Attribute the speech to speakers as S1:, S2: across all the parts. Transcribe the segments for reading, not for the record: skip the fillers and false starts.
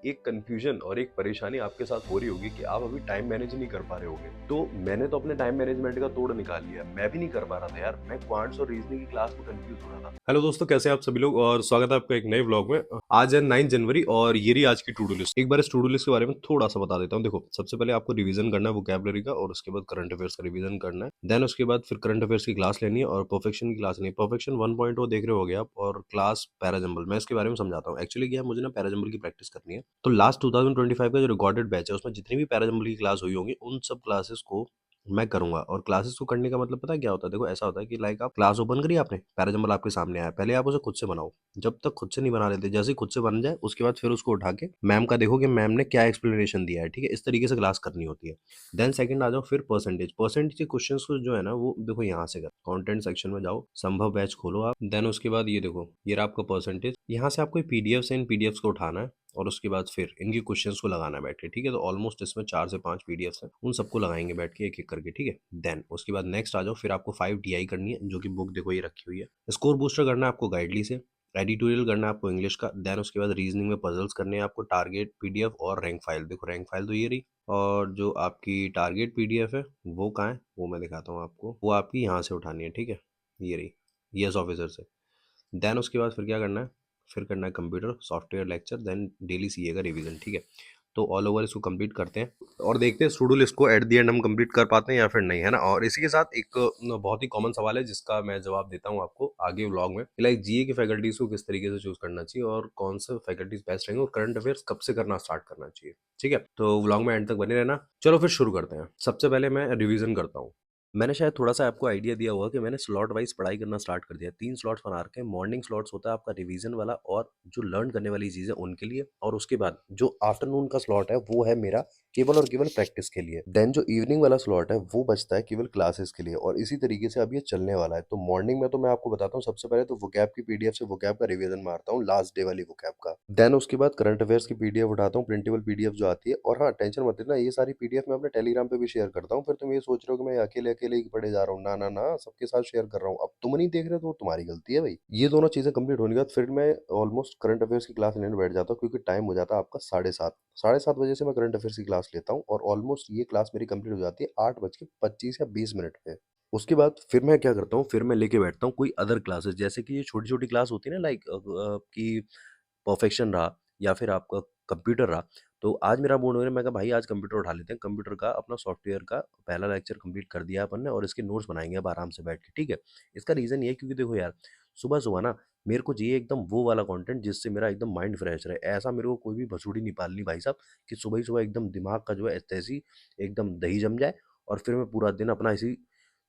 S1: एक कंफ्यूजन और एक परेशानी आपके साथ हो रही होगी कि आप अभी टाइम मैनेज नहीं कर पा रहे होगे। तो मैंने तो अपने टाइम मैनेजमेंट का तोड़ निकाल लिया, मैं भी नहीं कर पा रहा था यार, मैं क्वांट्स और रीजनिंग की क्लास में कंफ्यूज हो रहा था। हेलो दोस्तों, कैसे हैं आप सभी लोग और स्वागत है आपका एक नए व्लॉग में। आज है 9 जनवरी और ये रही आज की टू डू लिस्ट। एक बार इस टू डू लिस्ट के बारे में थोड़ा सा बता देता हूँ। देखो, सबसे पहले आपको रिवीजन करना है वोकैबुलरी का, और उसके बाद करंट अफेयर्स का रिवीजन करना है। देन उसके बाद फिर करंट अफेयर्स की क्लास लेनी है और परफेक्शन की क्लास लेनी है। परफेक्शन 1.0 देख रहे होगे आप, और क्लास पैराजंबल। मैं इसके बारे में समझाता हूँ। एक्चुअली क्या है, मुझे ना पैराजंबल की प्रैक्टिस करनी है। तो लास्ट 2025 का जो रिकॉर्डेड बैच है उसमें जितनी भी पैराजंबल की क्लास हुई होंगी उन सब क्लासेस को मैं करूंगा। और क्लासेस को करने का मतलब पता है क्या होता है? देखो, ऐसा होता है कि लाइक आप क्लास ओपन करिए, आपने पैराजंबल आपके सामने आया, पहले आप उसे खुद से बनाओ। जब तक खुद से नहीं बना लेते, जैसे ही खुद से बन जाए उसके बाद फिर उसको उठा के मैम का देखो कि मैम ने क्या एक्सप्लेनेशन दिया है। ठीक है, इस तरीके से क्लास करनी होती है। देन सेकंड आ जाओ फिर परसेंटेज। परसेंटेज के क्वेश्चंस को जो है ना, वो देखो यहाँ से कर कंटेंट सेक्शन में जाओ, संभव बैच खोलो आप। देन उसके बाद ये देखो, ये रहा आपका परसेंटेज। यहाँ से आपको पीडीएफ से इन पीडीएफ को उठाना है और उसके बाद फिर इनके क्वेश्चंस को लगाना है बैठ के। ठीक है, तो ऑलमोस्ट इसमें 4 से 5 पीडीएफ हैं, उन सबको लगाएंगे बैठ के एक एक करके। ठीक है, देन उसके बाद नेक्स्ट आ जाओ, फिर आपको 5 टीआई करनी है, जो कि बुक देखो ये रखी हुई है। स्कोर बूस्टर करना है आपको गाइडली से। एडिटोरियल करना है आपको इंग्लिश का। देन उसके बाद रीजनिंग में पजल्स करने हैं आपको, टारगेट पीडीएफ और रैंक फाइल। देखो रैंक फाइल तो ये रही, और जो आपकी टारगेट पीडीएफ है वो कहाँ है, वो मैं दिखाता हूँ आपको। वो आपकी यहाँ से उठानी है। ठीक है, ये रही, यस ऑफिसर से। देन उसके बाद फिर क्या करना है, फिर करना है computer software lecture, then daily CA का रिवीजन। ठीक है, तो ऑल ओवर इसको कंप्लीट करते हैं और देखते हैं टू लिस्ट को एट द एंड हम कंप्लीट कर पाते हैं या फिर नहीं, है ना। और इसी के साथ एक बहुत ही कॉमन सवाल है जिसका मैं जवाब देता हूँ आपको आगे व्लॉग में, लाइक जीए की फैकल्टीज को किस तरीके से चूज करना चाहिए और कौन से फैकल्टीज बेस्ट रहेंगे और करंट अफेयर्स कब से करना स्टार्ट करना चाहिए। ठीक है, तो व्लॉग में एंड तक बने रहना। चलो फिर शुरू करते हैं। सबसे पहले मैं रिवीजन करता हूँ। मैंने शायद थोड़ा-सा आपको आइडिया दिया होगा कि मैंने स्लॉट वाइज़ पढ़ाई करना स्टार्ट कर दिया है। 3 स्लॉट्स बना रखे हैं। मॉर्निंग स्लॉट्स होता है आपका रिवीजन वाला और जो लर्न करने वाली चीज़ें उनके लिए, और उसके बाद जो आफ्टरनून का स्लॉट है वो है मेरा केवल और केवल प्रैक्टिस के लिए। देन जो इवनिंग वाला स्लॉट है वो बचता है केवल क्लासेस के लिए, और इसी तरीके से अब ये चलने वाला है। तो मॉर्निंग में तो मैं आपको बताता हूँ, सबसे पहले तो वोकैब की पीडीएफ से वोकैब का रिवीजन मारता हूँ, लास्ट डे वाली वोकैब का। देन उसके बाद करंट अफेयर्स की पीडीएफ उठाता हूँ, प्रिंटेबल पीडीएफ जो आती है। और हाँ, टेंशन मत लेना, ये सारी पीडीएफ मैं अपने टेलीग्राम पे भी शेयर करता हूँ। फिर तुम ये सोच रहे हो कि मैं अकेले-अकेले ही पढ़े जा रहा हूँ। ना, ना, ना, सबके साथ शेयर कर रहा हूँ। अब तुम नहीं देख रहे तो वो तुम्हारी गलती है भई। ये दोनों चीज़ें कंप्लीट होने के बाद फिर मैं ऑलमोस्ट करंट अफेयर्स की क्लास लेने बैठ जाता हूँ, क्योंकि टाइम हो जाता है आपका 7:30। 7:30 बजे से मैं करंट अफेयर्स की क्लास लेता हूँ और ऑलमोस्ट ये क्लास मेरी कंप्लीट हो जाती है 8:25 या 20 मिनट पे। उसके बाद फिर मैं क्या करता हूँ, फिर मैं लेके बैठता हूँ कोई अदर क्लासेस, जैसे कि ये छोटी-छोटी क्लास होती है ना, लाइक कि परफेक्शन रहा या फिर आपका कंप्यूटर रहा। तो आज मेरा मूड हो रहा है, मैं कहा भाई आज कंप्यूटर उठा लेते हैं। कंप्यूटर का अपना सॉफ्टवेयर का पहला लेक्चर कंप्लीट कर दिया अपन ने और इसके नोट्स बनाएँगे अब आराम से बैठ के। ठीक है? इसका रीज़न ये है क्योंकि देखो यार, सुबह-सुबह ना मेरे को चाहिए एकदम वो वाला कंटेंट जिससे मेरा एकदम माइंड फ्रेश रहे। ऐसा मेरे को कोई भी भसुड़ी नहीं पालनी भाई साहब कि सुबह ही सुबह एकदम दिमाग का जो है तैसे ही एकदम दही जम जाए और फिर मैं पूरा दिन अपना इसी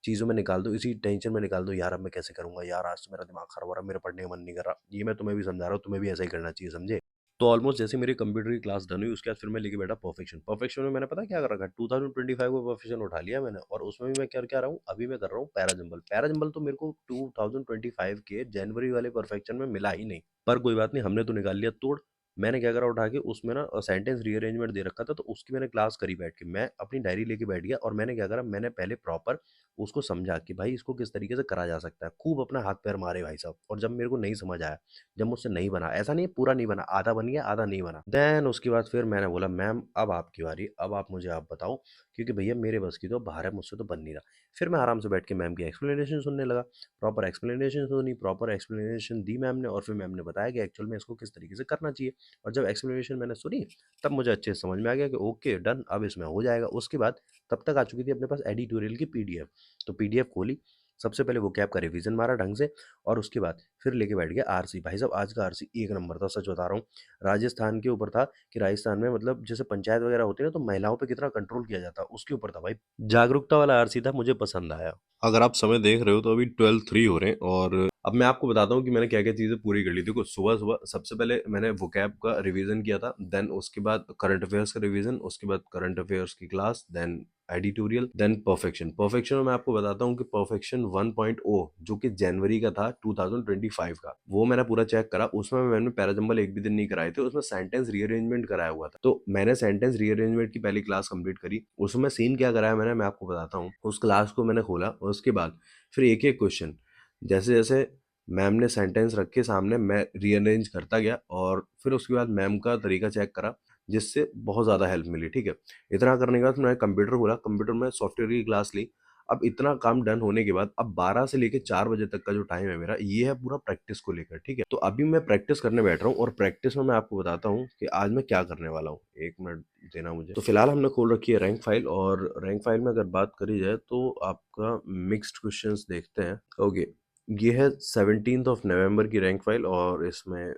S1: चीज़ों में निकाल दूँ, इसी टेंशन में निकाल दूँ, यार अब मैं कैसे करूँगा? यार आज तो मेरा दिमाग खराब हो रहा है, मेरा पढ़ने का मन नहीं कर रहा। ये मैं तुम्हें भी समझा रहा हूँ, तुम्हें भी ऐसा ही करना चाहिए, समझे? तो ऑलमोस्ट जैसे मेरी कंप्यूटर की क्लास डन हुई उसके बाद फिर मैं लेके बैठा परफेक्शन। परफेक्शन में मैंने पता है क्या कर रखा है? 2025 को परफेक्शन उठा लिया मैंने, और उसमें भी मैं कर क्या रहा हूँ, अभी मैं कर रहा हूँ पैराजंबल। पैराजंबल तो मेरे को 2025 के जनवरी वाले परफेक्शन में मिला ही नहीं। पर कोई बात नहीं, हमने तो निकाल लिया तोड़। मैंने क्या करा उठा के, उसमें ना सेंटेंस रीअरेंजमेंट दे रखा था तो उसकी मैंने क्लास करी बैठ के। मैं अपनी डायरी लेके बैठ गया और मैंने क्या करा, मैंने पहले प्रॉपर उसको समझा कि भाई इसको किस तरीके से करा जा सकता है। खूब अपना हाथ पैर मारे भाई साहब, और जब मेरे को नहीं समझ आया, जब मुझसे नहीं बना, ऐसा नहीं है पूरा नहीं बना, आधा बन गया, आधा नहीं बना। देन उसके बाद फिर मैंने बोला मैम अब आपकी बारी, अब आप मुझे आप बताओ, क्योंकि भैया मेरे बस की तो बाहर है, मुझसे तो बन नहीं रहा। फिर मैं आराम से बैठ के मैम की एक्सप्लेनेशन सुनने लगा। प्रॉपर एक्सप्लेनेशन सुनी, प्रॉपर एक्सप्लेनेशन दी मैम ने, और फिर मैम ने बताया कि एक्चुअल में इसको किस तरीके से करना चाहिए। और जब एक्सप्लेनेशन मैंने सुनी तब मुझे अच्छे से समझ में आ गया कि ओके डन, अब इसमें हो जाएगा। उसके बाद तब तक आ चुकी थी अपने पास एडिटोरियल की पीडीएफ। तो पीडीएफ खोली, सबसे पहले वो कैब का रिवीजन मारा ढंग से, और उसके बाद फिर लेके बैठ गया आरसी। भाई साहब आज का आरसी एक नंबर था, सच बता रहा हूँ। राजस्थान के ऊपर था कि राजस्थान में मतलब जैसे पंचायत वगैरह होती है ना, तो महिलाओं पे कितना कंट्रोल किया जाता है उसके ऊपर था भाई। जागरूकता वाला आरसी था, मुझे पसंद आया। अगर आप समय देख रहे हो तो अभी 12:03 हो रहे हैं, और अब मैं आपको बताता हूँ कि मैंने क्या क्या चीज़ें पूरी कर ली। देखो सुबह-सुबह सबसे पहले मैंने वोकैब का रिवीजन किया था, देन उसके बाद करंट अफेयर्स का रिवीजन, उसके बाद करंट अफेयर्स की class, then editorial, then perfection. Perfection में मैं आपको बताता हूँ कि परफेक्शन 1.0 जो कि जनवरी का था 2025 का, वो मैंने पूरा चेक करा। उसमें मैंने पैराजंबल एक भी दिन नहीं कराए थे, उसमें सेंटेंस रीअरेंजमेंट कराया हुआ था। तो मैंने सेंटेंस रीअरेंजमेंट की पहली क्लास कंप्लीट करी। उसमें सीन क्या कराया मैंने, मैं आपको बताता हूँ। उस क्लास को मैंने खोला और उसके बाद फिर एक-एक क्वेश्चन, जैसे-जैसे मैम ने सेंटेंस रखे सामने, मैं रीअरेंज करता गया और फिर उसके बाद मैम का तरीका चेक करा, जिससे बहुत ज़्यादा हेल्प मिली, ठीक है। इतना करने के बाद मैंने कंप्यूटर खोला, कंप्यूटर में सॉफ्टवेयर की क्लास ली। अब इतना काम डन होने के बाद अब 12 से लेके 4 बजे तक का जो टाइम है मेरा, ये है पूरा प्रैक्टिस को लेकर, ठीक है। तो अभी मैं प्रैक्टिस करने बैठ रहा हूँ और प्रैक्टिस में मैं आपको बताता हूँ कि आज मैं क्या करने वाला हूँ। 1 मिनट देना मुझे। तो फिलहाल हमने खोल रखी है रैंक फाइल, और रैंक फाइल में अगर बात करी जाए तो आपका मिक्स्ड क्वेश्चंस देखते हैं। ओके, ये है 17th ऑफ नवंबर की रैंक फाइल और इसमें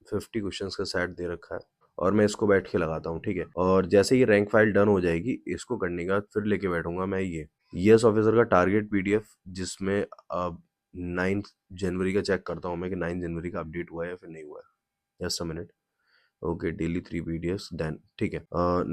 S1: 50 क्वेश्चंस का सेट दे रखा है और मैं इसको बैठ के लगाता हूँ, ठीक है। और जैसे ये रैंक फाइल डन हो जाएगी, इसको करने के बाद फिर लेके बैठूंगा मैं ये यस ऑफिसर का टारगेट पीडीएफ, जिसमें अब 9 जनवरी का चेक करता हूँ मैं कि 9 जनवरी का अपडेट हुआ है या फिर नहीं हुआ है। Just a minute. Okay, daily 3 PDF then, ठीक है।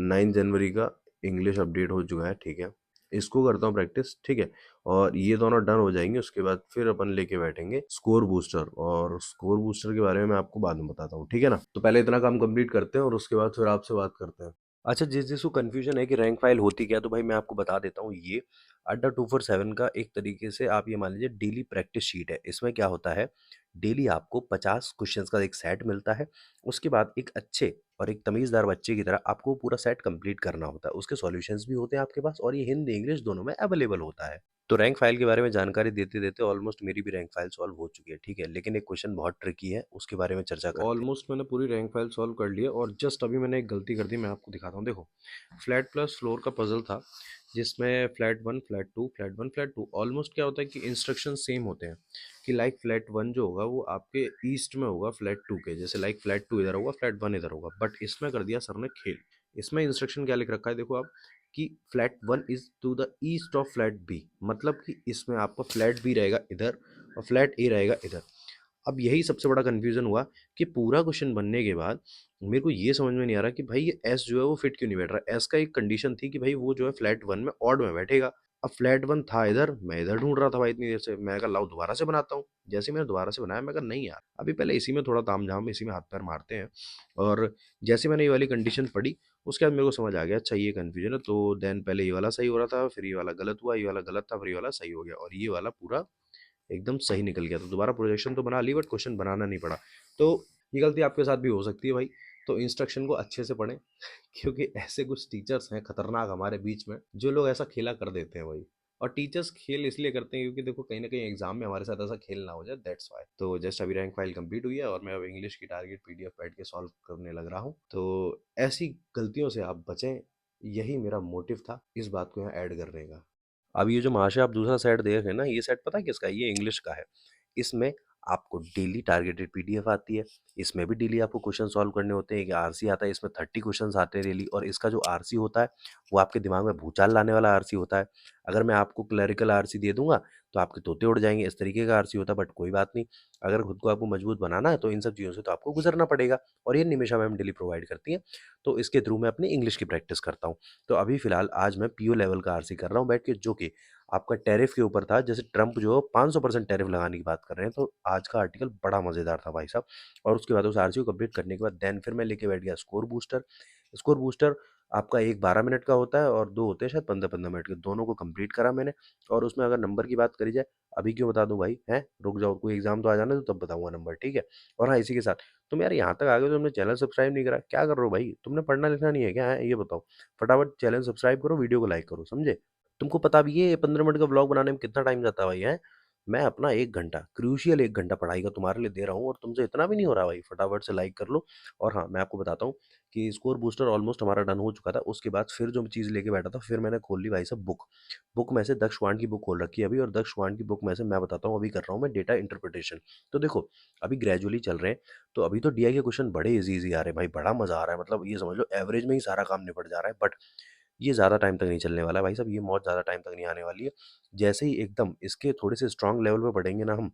S1: 9 जनवरी का इंग्लिश अपडेट हो चुका है, ठीक है। इसको करता हूँ प्रैक्टिस, ठीक है। और ये दोनों डन हो जाएंगे, उसके बाद फिर अपन लेके बैठेंगे स्कोर बूस्टर, और स्कोर बूस्टर के बारे में मैं आपको बाद में बताता हूँ, ठीक है ना। तो पहले इतना काम कंप्लीट करते हैं और उसके बाद फिर आपसे बात करते हैं। अच्छा, जिसको कन्फ्यूजन है कि रैंक फाइल होती क्या है, तो भाई मैं आपको बता देता हूँ। ये अड्डा 247 का एक तरीके से आप ये मान लीजिए डेली प्रैक्टिस शीट है। इसमें क्या होता है, डेली आपको 50 क्वेश्चंस का एक सेट मिलता है। उसके बाद एक अच्छे और एक तमीज़दार बच्चे की तरह आपको पूरा सेट कंप्लीट करना होता है। उसके सॉल्यूशंस भी होते हैं आपके पास और ये हिंदी इंग्लिश दोनों में अवेलेबल होता है। तो रैंक फाइल के बारे में जानकारी देते-देते ऑलमोस्ट मेरी भी रैंक फाइल सॉल्व हो चुकी है, ठीक है? लेकिन एक क्वेश्चन बहुत ट्रिकी है, उसके बारे में चर्चा करते हैं। ऑलमोस्ट मैंने पूरी रैंक फाइल सॉल्व कर ली है और जस्ट अभी मैंने एक गलती कर दी, मैं आपको दिखाता हूँ। देखो, फ्लैट प्लस फ्लोर का पज़ल था, जिसमें flat 1, flat 2, flat 1, flat 2 almost क्या होता है कि इंस्ट्रक्शन सेम होते हैं कि लाइक फ्लैट 1 जो होगा वो आपके ईस्ट में होगा फ्लैट 2 के, जैसे लाइक फ्लैट 2 इधर होगा, फ्लैट 1 इधर होगा। बट इसमें कर दिया सर ने खेल। इसमें इंस्ट्रक्शन क्या लिख रखा है देखो आप, कि flat 1 is to the east of flat B, मतलब कि इसमें आपका फ्लैट बी रहेगा इधर और फ्लैट ए रहेगा इधर। अब यही सबसे बड़ा कन्फ्यूज़न हुआ कि पूरा क्वेश्चन बनने के बाद मेरे को ये समझ में नहीं आ रहा कि भाई ये एस जो है वो फिट क्यों नहीं बैठ रहा है। एस का एक कंडीशन थी कि भाई वो जो है फ्लैट 1 में ऑड में बैठेगा। अब फ्लैट 1 था इधर, मैं इधर ढूँढ रहा था भाई इतनी देर से। मैं कहा लाओ दोबारा से बनाता हूँ। जैसे ही मैंने दोबारा से बनाया, मैं कहा नहीं यार, अभी पहले इसी में थोड़ा तामझाम, इसी में हाथ-पैर मारते हैं। और जैसे मैंने ये वाली कंडीशन पढ़ी, उसके बाद मेरे को समझ आ गया अच्छा ये कन्फ्यूज़न है। तो देन पहले ये वाला सही हो रहा था, फिर ये वाला गलत हुआ, ये वाला गलत था, फिर ये वाला सही हो गया और ये वाला पूरा एकदम सही निकल गया। तो दोबारा प्रोजेक्शन तो बना ली बट क्वेश्चन बनाना नहीं पड़ा। तो ये गलती आपके साथ भी हो सकती है भाई। तो इंस्ट्रक्शन को अच्छे से पढ़ें क्योंकि ऐसे कुछ टीचर्स हैं खतरनाक हमारे बीच में, जो लोग ऐसा खेला कर देते हैं भाई। और टीचर्स खेल इसलिए करते हैं क्योंकि देखो कहीं ना कहीं एग्जाम में हमारे साथ ऐसा खेल ना हो जाए, दैट्स वाई। तो जस्ट अभी रैंक फाइल कंप्लीट हुई है और मैं अब इंग्लिश की टारगेट पीडीएफ बैठ के सॉल्व करने लग रहा हूँ। तो ऐसी गलतियों से आप बचें, यही मेरा मोटिव था इस बात को यहाँ ऐड करने का। अब ये जो महाशय आप दूसरा सेट देख रहे हैं ना, ये सेट पता है किसका है? ये इंग्लिश का है। इसमें आपको डेली टारगेटेड पीडीएफ आती है। इसमें भी डेली आपको क्वेश्चन सॉल्व करने होते हैं। एक आरसी आता है, इसमें 30 क्वेश्चंस आते हैं डेली, और इसका जो आरसी होता है, वो आपके दिमाग में भूचाल लाने वाला आरसी होता है। अगर मैं आपको क्लरिकल आरसी दे दूँगा, तो आपके तोते उड़ जाएँगे, इस तरीके का आरसी होता है। बट कोई बात नहीं, अगर खुद को आपको मजबूत बनाना है, तो इन सब चीज़ों से तो आपको गुज़रना पड़ेगा और ये निमिषा मैम डेली प्रोवाइड करती हैं। तो इसके थ्रू मैं अपनी इंग्लिश की प्रैक्टिस करता हूँ। तो अभी फ़िलहाल आज मैं पीओ लेवल का आरसी कर रहा हूँ बैठ के, जो कि आपका टैरिफ के ऊपर था। जैसे ट्रम्प जो 500% टैरिफ लगाने की बात कर रहे हैं, तो आज का आर्टिकल बड़ा मज़ेदार था भाई साहब। और उसके बाद उस आरसी को कंप्लीट करने के बाद देन फिर मैं लेके बैठ गया स्कोर बूस्टर। स्कोर बूस्टर आपका एक 12 मिनट का होता है और 2 होते हैं शायद 15-15 मिनट के, दोनों को कंप्लीट करा मैंने। और उसमें अगर नंबर की बात करी जाए, अभी क्यों बता दूँ भाई, हैं? रुक जाओ, कोई एग्ज़ाम तो आ जाने दो तब बताऊँगा नंबर, ठीक है? और हाँ, इसी के साथ तुम यार यहाँ तक आ गए हो, तुमने चैनल सब्सक्राइब नहीं करा, क्या कर रहे हो भाई? तुमने पढ़ना लिखना नहीं है क्या? हैं? ये बताओ। फटाफट चैनल सब्सक्राइब करो, वीडियो को लाइक करो, समझे? तुमको पता भी है ये 15 मिनट का व्लॉग बनाने में कितना टाइम जाता है भाई, हैं? मैं अपना 1 घंटा, क्रूशियल 1 घंटा पढ़ाई का तुम्हारे लिए दे रहा हूँ और तुमसे इतना भी नहीं हो रहा भाई, फटाफट से लाइक कर लो। और हाँ, मैं आपको बताता हूँ कि स्कोर बूस्टर ऑलमोस्ट हमारा डन हो चुका था। उसके बाद फिर जो चीज़ लेके बैठा था, फिर मैंने खोल ली भाई साहब बुक। बुक में से दक्ष वाण की बुक खोल रखी है अभी, और दक्ष वाण की बुक में से मैं बताता हूँ अभी कर रहा हूँ मैं डेटा इंटरप्रिटेशन। तो देखो, अभी ग्रेजुअली चल रहे हैं, तो अभी तो डीआई के क्वेश्चन बड़े ईज़ी-ईज़ी आ रहे हैं भाई, बड़ा मज़ा आ रहा है। मतलब ये समझ लो एवरेज में ही सारा काम निपट जा रहा है। बट ये ज़्यादा टाइम तक नहीं चलने वाला है भाई साहब, ये मौत ज़्यादा टाइम तक नहीं आने वाली है। जैसे ही एकदम इसके थोड़े से स्ट्रॉन्ग लेवल पे पढ़ेंगे ना हम,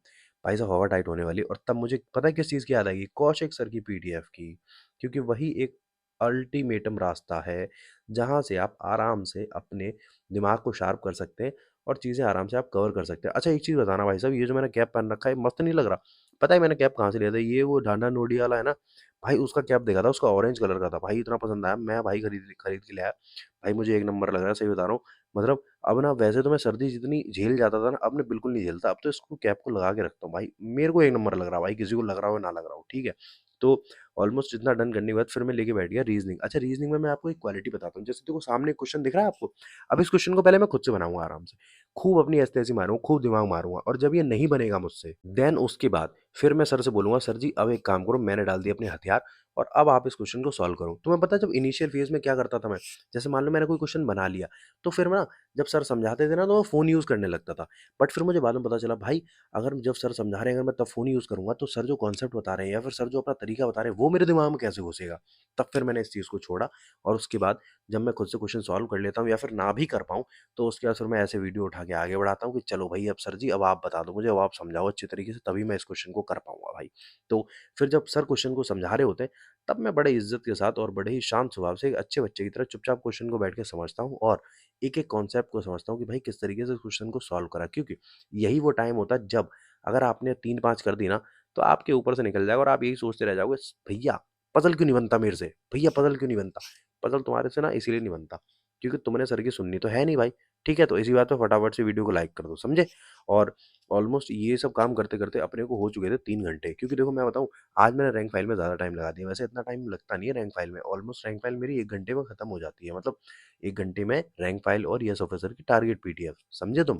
S1: भाई साहब हवा टाइट होने वाली है। और तब मुझे पता है किस चीज़ की याद आएगी? कौशिक सर की पीडीएफ की। क्योंकि वही एक अल्टीमेटम रास्ता है, जहाँ से आप आराम से अपने दिमाग को शार्प कर सकते हैं और चीज़ें आराम से आप कवर कर सकते हैं। अच्छा, एक चीज़ बताना भाई साहब, ये जो मैंने कैप पहन रखा है, मस्त नहीं लग रहा? पता है मैंने कैप कहाँ से लिया था? ये वो ढांढा नोडी वाला है ना, भाई उसका कैप देखा था, उसका ऑरेंज कलर का था। भाई इतना पसंद आया, मैं भाई खरीद खरीद के लाया। भाई मुझे एक नंबर लग रहा है, सही बता रहा हूँ। मतलब अब ना वैसे तो मैं सर्दी जितनी झेल जाता था ना, अब मैं बिल्कुल नहीं झेलता। अब तो इसको कैप को लगा के रखता हूँ भाई, मेरे को एक नंबर लग रहा है भाई, किसी को लग रहा हो ना लग रहा हो, ठीक है? तो ऑलमोस्ट इतना डन करने के बाद फिर मैं लेके बैठ गया रीज़निंग। अच्छा रीज़निंग में मैं आपको एक क्वालिटी बताता हूँ, जैसे देखो सामने एक क्वेश्चन दिख रहा है आपको, अब इस क्वेश्चन को पहले मैं खुद से बनाऊँगा आराम से, खूब अपनी ऐसे-ऐसे मारूँगा, खूब दिमाग मारूँगा और जब ये नहीं बनेगा मुझसे, देन उसके बाद फिर मैं सर से बोलूँगा, "सर जी अब एक काम करो, मैंने डाल दिए अपने हथियार और अब आप इस क्वेश्चन को सॉल्व करो।" तुम्हें पता है जब इनिशियल फेज़ में क्या करता था मैं? जैसे मान लो मैंने कोई क्वेश्चन बना लिया, तो फिर ना जब सर समझाते थे ना तो मैं फ़ोन यूज़ करने लगता था। बट फिर मुझे बाद में पता चला भाई अगर जब सर समझा रहे हैं अगर मैं तब फ़ोन यूज़ करूँगा तो सर जो कॉन्सेप्ट बता रहे हैं या फिर सर जो अपना तरीका बता रहे हैं वो मेरे दिमाग में कैसे घुसेगा? तब फिर मैंने इस चीज़ को छोड़ा और उसके बाद जब मैं खुद से क्वेश्चन सॉल्व कर लेता हूँ या फिर ना भी कर पाऊँ, तो उसके बाद फिर मैं ऐसे वीडियो उठा के आगे बढ़ाता हूँ कि चलो भाई अब सर जी अब आप बता दो मुझे, अब आप समझाओ अच्छे तरीके से तभी मैं इस क्वेश्चन को कर पाऊँगा भाई। तो फिर जब सर क्वेश्चन को समझा रहे होते हैं, तब मैं बड़े इज़्ज़त के साथ और बड़े ही शांत स्वभाव से एक अच्छे बच्चे की तरह चुपचाप क्वेश्चन को बैठ के समझता हूँ और एक-एक कॉन्सेप्ट को समझता हूँ कि भाई किस तरीके से इस क्वेश्चन को सॉल्व करा। क्योंकि यही वो टाइम होता है जब अगर आपने 3-5 कर दी ना, तो आपके ऊपर से निकल जाएगा और आप यही सोचते रह जाओगे भैया पज़ल क्यों नहीं बनता मेरे से? भैया पज़ल क्यों नहीं बनता? पज़ल तुम्हारे से ना इसीलिए नहीं बनता, क्योंकि तुमने सर की सुननी तो है नहीं भाई। ठीक है? तो इसी बात पे फटाफट से वीडियो को लाइक कर दो, समझे? और ऑलमोस्ट ये सब काम करते-करते अपने को हो चुके थे 3 घंटे क्योंकि देखो मैं बताऊँ आज मैंने रैंक फाइल में ज़्यादा टाइम लगा दिया। वैसे इतना टाइम लगता नहीं है रैंक फाइल में, ऑलमोस्ट रैंक फाइल मेरी 1 घंटे में खत्म हो जाती है। मतलब 1 घंटे में रैंक फाइल और येस ऑफिसर की टारगेट पीडीएफ, समझे तुम?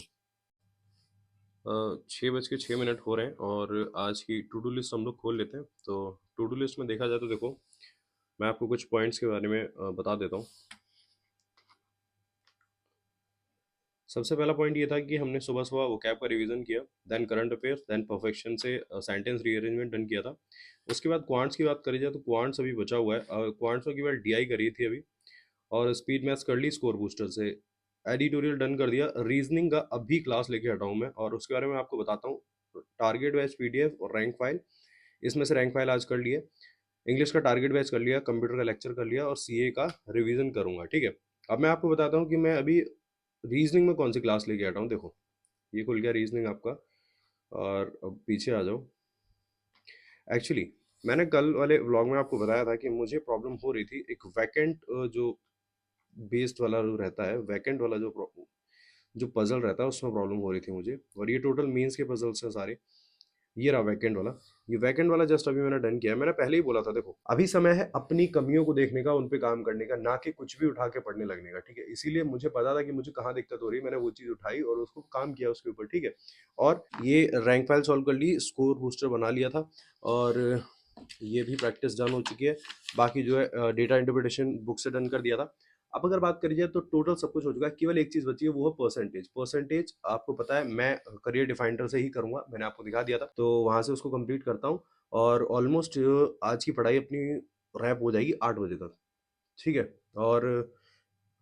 S1: 6:06 हो रहे हैं और आज की टू डू लिस्ट हम लोग खोल लेते हैं। तो टू डू लिस्ट में देखा जाए तो देखो, मैं आपको कुछ पॉइंट्स के बारे में बता देता हूँ। सबसे पहला पॉइंट ये था कि हमने सुबह-सुबह वोकैब का रिवीजन किया, then current affairs, then perfection से सेंटेंस रीअरेंजमेंट डन किया था। उसके बाद क्वांट्स की बात करी जाए तो क्वांट्स अभी बचा हुआ है। क्वांट्स में केवल डीआई करी थी अभी और स्पीड मैथ्स कर ली स्कोर बूस्टर से। एडिटोरियल डन कर दिया, रीजनिंग का अभी क्लास लेके हटा हूँ मैं और उसके बारे में आपको बताता हूँ। टारगेट बैच पीडीएफ और रैंक फाइल, इसमें से रैंक फाइल आज कर लिए। इंग्लिश का टारगेट बैच कर लिया, कंप्यूटर का लेक्चर कर लिया और सीए का रिवीजन करूंगा, ठीक है। अब मैं आपको बताता हूँ कि मैं अभी रीजनिंग में कौन सी क्लास लेके हटा हूँ। देखो ये खुल गया रीजनिंग आपका और अब पीछे आ जाओ। एक्चुअली मैंने कल वाले व्लॉग में आपको बताया था कि मुझे प्रॉब्लम हो रही थी एक वैकेंट जो बेस्ड वाला जो रहता है, वैकेंट वाला जो पजल रहता है उसमें प्रॉब्लम हो रही थी मुझे और ये टोटल मेंस के पजल्स हैं सारे। ये रहा वैकेंट वाला। ये वैकेंट वाला जस्ट अभी मैंने डन किया है। मैंने पहले ही बोला था देखो अभी समय है अपनी कमियों को देखने का, उन पे काम करने का, ना कि कुछ भी उठा के पढ़ने लगने का, ठीक है। इसीलिए मुझे पता था कि मुझे कहाँ दिक्कत हो रही है, मैंने वो चीज़ उठाई और उसको काम किया उसके ऊपर, ठीक है। और ये रैंक फाइल सॉल्व कर ली, स्कोर बूस्टर बना लिया था और ये भी प्रैक्टिस डन हो चुकी है। बाकी जो है डेटा इंटरप्रिटेशन बुक से डन कर दिया था। अब अगर बात करी जाए तो टोटल सब कुछ हो चुका है, केवल एक चीज़ बची है वो है परसेंटेज। परसेंटेज आपको पता है मैं करियर डिफाइंडर से ही करूँगा, मैंने आपको दिखा दिया था, तो वहाँ से उसको कंप्लीट करता हूँ और ऑलमोस्ट आज की पढ़ाई अपनी रैप हो जाएगी 8 बजे तक, ठीक है। और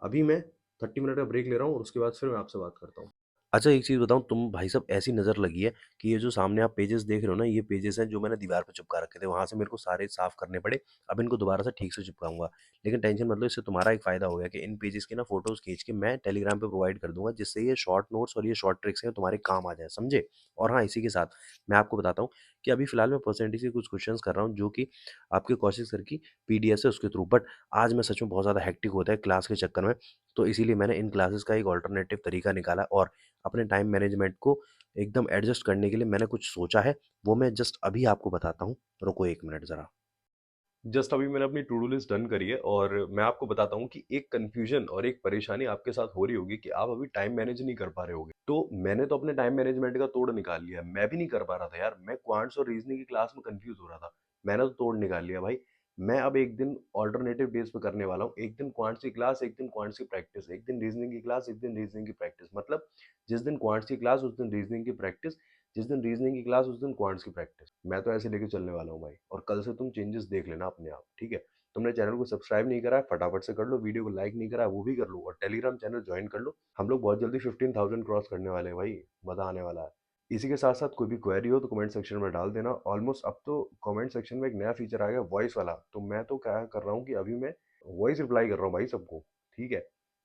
S1: अभी मैं 30 मिनट का ब्रेक ले रहा हूँ और उसके बाद फिर मैं आपसे बात करता हूँ। अच्छा एक चीज़ बताऊँ, तुम भाई साहब ऐसी नज़र लगी है कि ये जो सामने आप पेजेस देख रहे हो ना, ये पेजेस हैं जो मैंने दीवार पे चिपका रखे थे, वहाँ से मेरे को सारे साफ करने पड़े। अब इनको दोबारा से ठीक से चिपकाऊँगा। लेकिन टेंशन मत लो, इससे तुम्हारा एक फ़ायदा हो गया कि इन पेजेस की ना फ़ोटोज़ खींच के मैं टेलीग्राम पे प्रोवाइड कर दूँगा, जिससे ये शॉर्ट नोट्स और ये शॉर्ट ट्रिक्स हैं तुम्हारे काम आ जाए, समझे? और हाँ, इसी के साथ मैं आपको बताता हूँ कि अभी फ़िलहाल मैं परसेंटेज के कुछ क्वेश्चन्स कर रहा हूँ, जो कि आपके कौशिक सर की पीडीएफ है उसके थ्रू। बट आज मैं सच में बहुत ज़्यादा हेक्टिक होता है क्लास के चक्कर में, तो इसीलिए मैंने इन क्लासेस का एक अल्टरनेटिव तरीका निकाला और अपने टाइम मैनेजमेंट को एकदम एडजस्ट करने के लिए मैंने कुछ सोचा है, वो मैं जस्ट अभी आपको बताता हूँ। रुको 1 मिनट ज़रा। जस्ट अभी मैंने अपनी टू डू लिस्ट डन करी है और मैं आपको बताता हूँ कि एक कन्फ्यूजन और एक परेशानी आपके साथ हो रही होगी कि आप अभी टाइम मैनेज नहीं कर पा रहे होगे। तो मैंने तो अपने टाइम मैनेजमेंट का तोड़ निकाल लिया। मैं भी नहीं कर पा रहा था यार। मैं क्वांट्स और रीजनिंग की क्लास में कंफ्यूज हो रहा था। मैंने तो तोड़ निकाल लिया भाई। मैं अब एक दिन ऑल्टरनेटिव डेज पे करने वाला हूँ। एक दिन क्वांट्स की क्लास, एक दिन क्वांट्स की प्रैक्टिस, एक दिन रीजनिंग की क्लास, एक दिन रीजनिंग की प्रैक्टिस। मतलब जिस दिन क्वांट्स की क्लास उस दिन रीजनिंग की प्रैक्टिस, जिस दिन रीजनिंग की क्लास उस दिन क्वांट्स की प्रैक्टिस। मैं तो ऐसे लेके चलने वाला हूँ भाई और कल से तुम चेंजेस देख लेना अपने आप, ठीक है। तुमने चैनल को सब्सक्राइब नहीं करा है फटाफट से कर लो, वीडियो को लाइक नहीं करा है वो भी कर लो और टेलीग्राम चैनल ज्वाइन कर लो। हम लोग बहुत जल्दी 15,000 क्रॉस करने वाले हैं भाई, मजा आने वाला है। इसी के साथ साथ कोई भी क्वेरी हो तो कमेंट सेक्शन में डाल देना। ऑलमोस्ट अब तो कमेंट सेक्शन में एक नया फीचर आ गया वॉइस वाला, तो मैं तो क्या कर रहा हूँ कि अभी मैं वॉइस रिप्लाई कर रहा हूँ भाई सबको, ठीक है।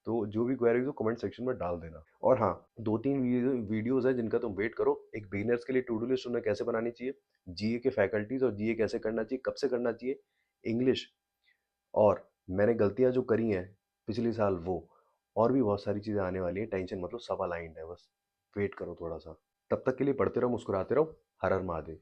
S1: तो जो भी क्वेरी हो तो कमेंट सेक्शन में डाल देना। और हाँ, 2-3 वीडियोस है जिनका तुम वेट करो। एक बिगिनर्स के लिए टू डू लिस्ट उन्हें कैसे बनानी चाहिए, जीए के फैकल्टीज और जीए कैसे करना चाहिए, कब से करना चाहिए, इंग्लिश और मैंने गलतियाँ जो करी हैं पिछले साल वो, और भी बहुत सारी चीज़ें आने वाली हैं, टेंशन मतलब सब अलाइन्ड है, बस वेट करो थोड़ा-सा। तब तक के लिए पढ़ते रहो, मुस्कुराते रहो। हर हर महादेव।